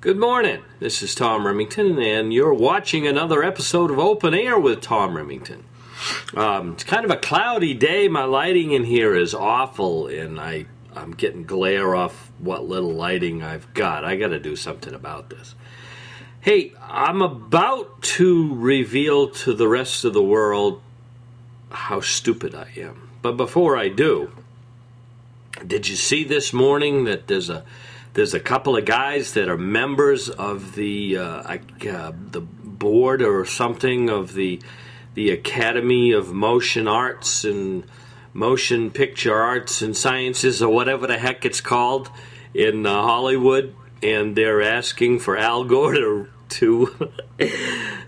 Good morning. This is Tom Remington, and you're watching another episode of Open Air with Tom Remington. It's kind of a cloudy day. My lighting in here is awful, and I'm getting glare off what little lighting I've got. I got to do something about this. Hey, I'm about to reveal to the rest of the world how stupid I am. But before I do, did you see this morning that there's a couple of guys that are members of the board or something of the Academy of Motion Arts and Motion Picture Arts and Sciences, or whatever the heck it's called, in Hollywood, and they're asking for Al Gore to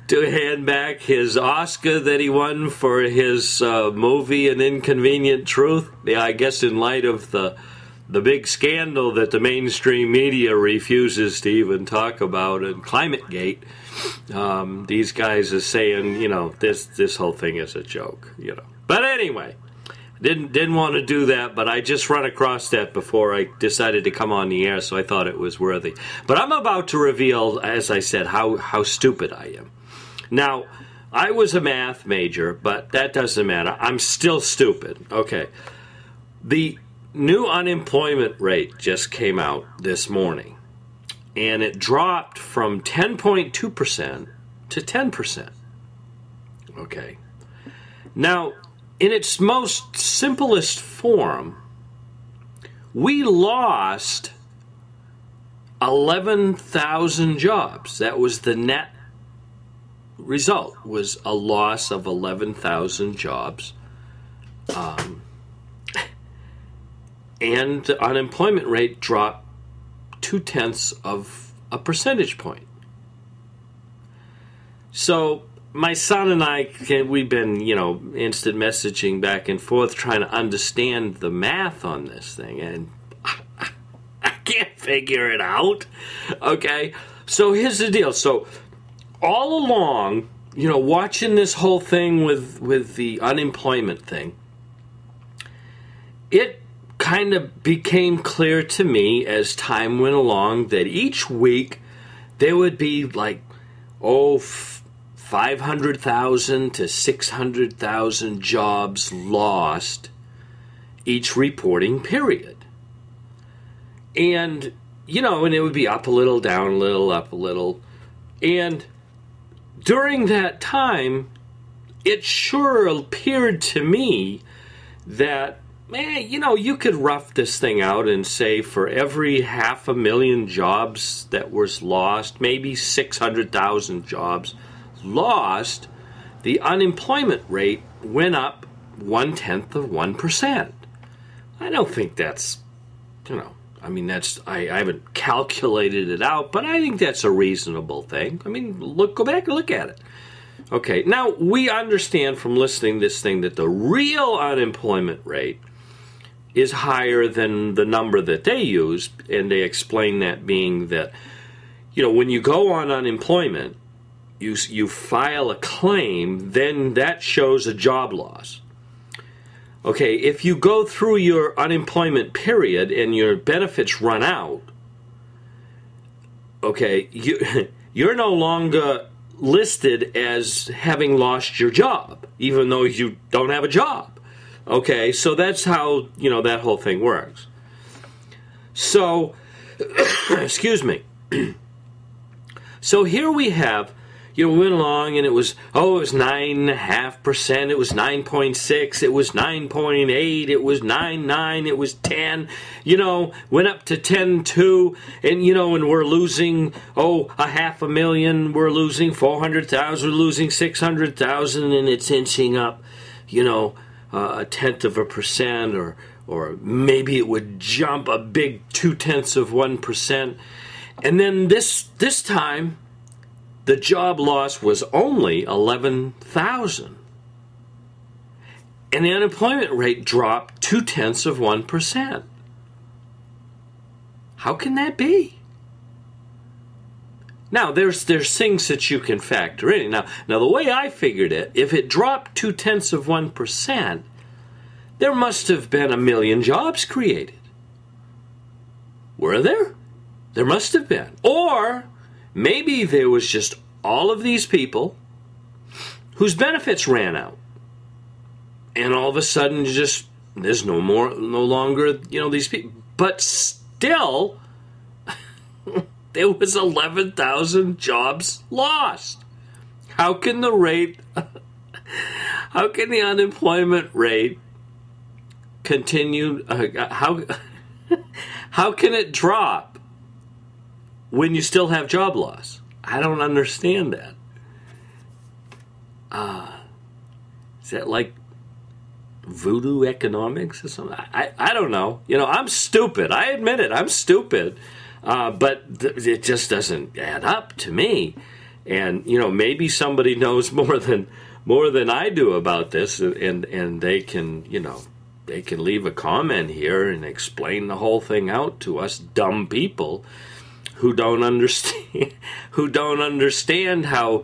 hand back his Oscar that he won for his movie An Inconvenient Truth. Yeah, I guess in light of the big scandal that the mainstream media refuses to even talk about, and ClimateGate, these guys are saying, this whole thing is a joke, But anyway, didn't want to do that, but I just run across that before I decided to come on the air, so I thought it was worthy. But I'm about to reveal, as I said, how stupid I am. Now, I was a math major, but that doesn't matter. I'm still stupid. Okay. The new unemployment rate just came out this morning, and it dropped from 10.2% to 10%. Okay. Now, in its most simplest form, we lost 11,000 jobs. That was the net result, was a loss of 11,000 jobs. And the unemployment rate dropped 0.2 of a percentage point. So my son and I, we've been, instant messaging back and forth trying to understand the math on this thing, and I can't figure it out. Okay, so here's the deal. So all along, watching this whole thing with the unemployment thing, it kind of became clear to me as time went along that each week there would be 500,000 to 600,000 jobs lost each reporting period. And, and it would be up a little, down a little, up a little. And during that time, it sure appeared to me that, man, you could rough this thing out and say for every 500,000 jobs that was lost, maybe 600,000 jobs lost, the unemployment rate went up 0.1%. I don't think that's, I haven't calculated it out, but I think that's a reasonable thing. Go back and look at it. Okay, now we understand from listening to this thing that the real unemployment rate is higher than the number that they use, and they explain that being that, when you go on unemployment, you file a claim, then that shows a job loss. Okay, if you go through your unemployment period and your benefits run out, okay, you're no longer listed as having lost your job, even though you don't have a job. Okay, so that's how, that whole thing works. So, excuse me. So here we have, we went along and it was 9.5%, it was 9.6, it was 9.8, it was 9.9, it was 10, went up to 10.2, and, and we're losing, 500,000, we're losing 400,000, we're losing 600,000, and it's inching up, 0.1%, or maybe it would jump a big 0.2%. And then this time, the job loss was only 11,000. And the unemployment rate dropped 0.2%. How can that be? Now, there's things that you can factor in. Now, the way I figured it, if it dropped 0.2%, there must have been 1 million jobs created. Were there? There must have been. Or maybe there was just all of these people whose benefits ran out. And all of a sudden, there's no longer, these people. But still, there was 11,000 jobs lost. How can the unemployment rate continue? How can it drop when you still have job loss? I don't understand that. Is that like voodoo economics or something? I don't know. I'm stupid. I admit it. I'm stupid. But it just doesn't add up to me. And maybe somebody knows more than I do about this, and they can leave a comment here and explain the whole thing out to us dumb people who don't understand how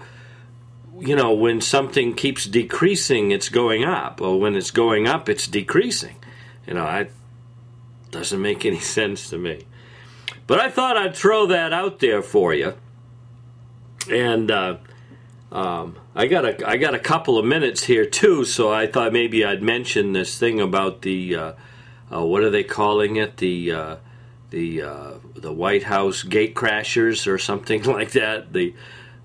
when something keeps decreasing, it's going up, or when it's going up, it's decreasing. It doesn't make any sense to me. But I thought I'd throw that out there for you. And I got a couple of minutes here too, so I thought maybe I'd mention this thing about the what are they calling it, the White House gate crashers or something like that, the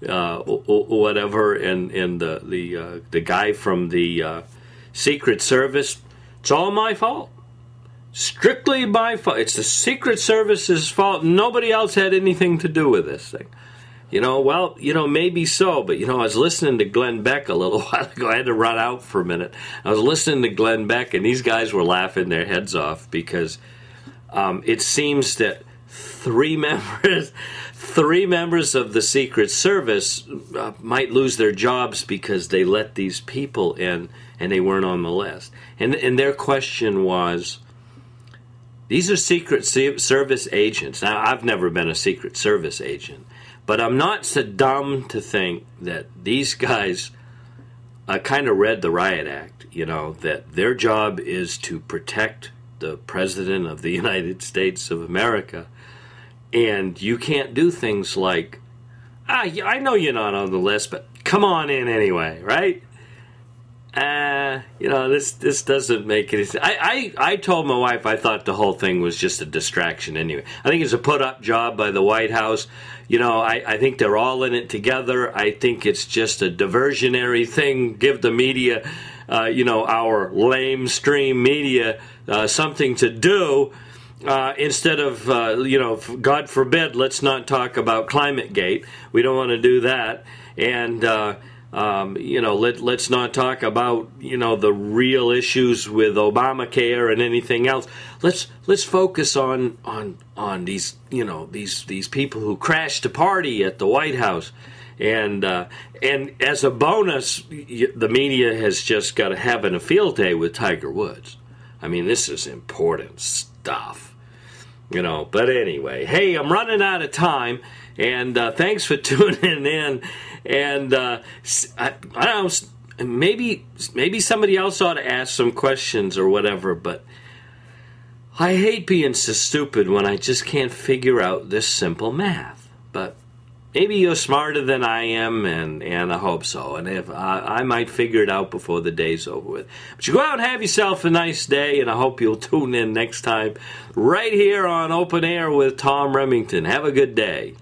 whatever, and the guy from the Secret Service. It's all my fault. Strictly my fault. It's the Secret Service's fault. Nobody else had anything to do with this thing. Maybe so, but I was listening to Glenn Beck a little while ago. I had to run out for a minute. I was listening to Glenn Beck, and these guys were laughing their heads off because it seems that three members of the Secret Service might lose their jobs because they let these people in and they weren't on the list. And their question was, these are Secret Service agents. Now, I've never been a Secret Service agent, but I'm not so dumb to think that these guys kind of read the Riot Act, that their job is to protect the President of the United States of America. And you can't do things like, I know you're not on the list, but come on in anyway, right? This doesn't make any sense. I told my wife I thought the whole thing was just a distraction anyway. I think it's a put-up job by the White House. I think they're all in it together. I think it's just a diversionary thing. Give the media, our lamestream media, something to do. Instead of, God forbid, let's not talk about ClimateGate. We don't want to do that. And, let's not talk about, the real issues with Obamacare and anything else. Let's focus on these, these people who crashed a party at the White House. And as a bonus, the media has just got to having a field day with Tiger Woods. I mean, this is important stuff. But anyway, hey, I'm running out of time, and thanks for tuning in. And I don't know, maybe somebody else ought to ask some questions or whatever. But I hate being so stupid when I just can't figure out this simple math. But maybe you're smarter than I am, and I hope so. And if I might figure it out before the day's over with. But you go out and have yourself a nice day, and I hope you'll tune in next time right here on Open Air with Tom Remington. Have a good day.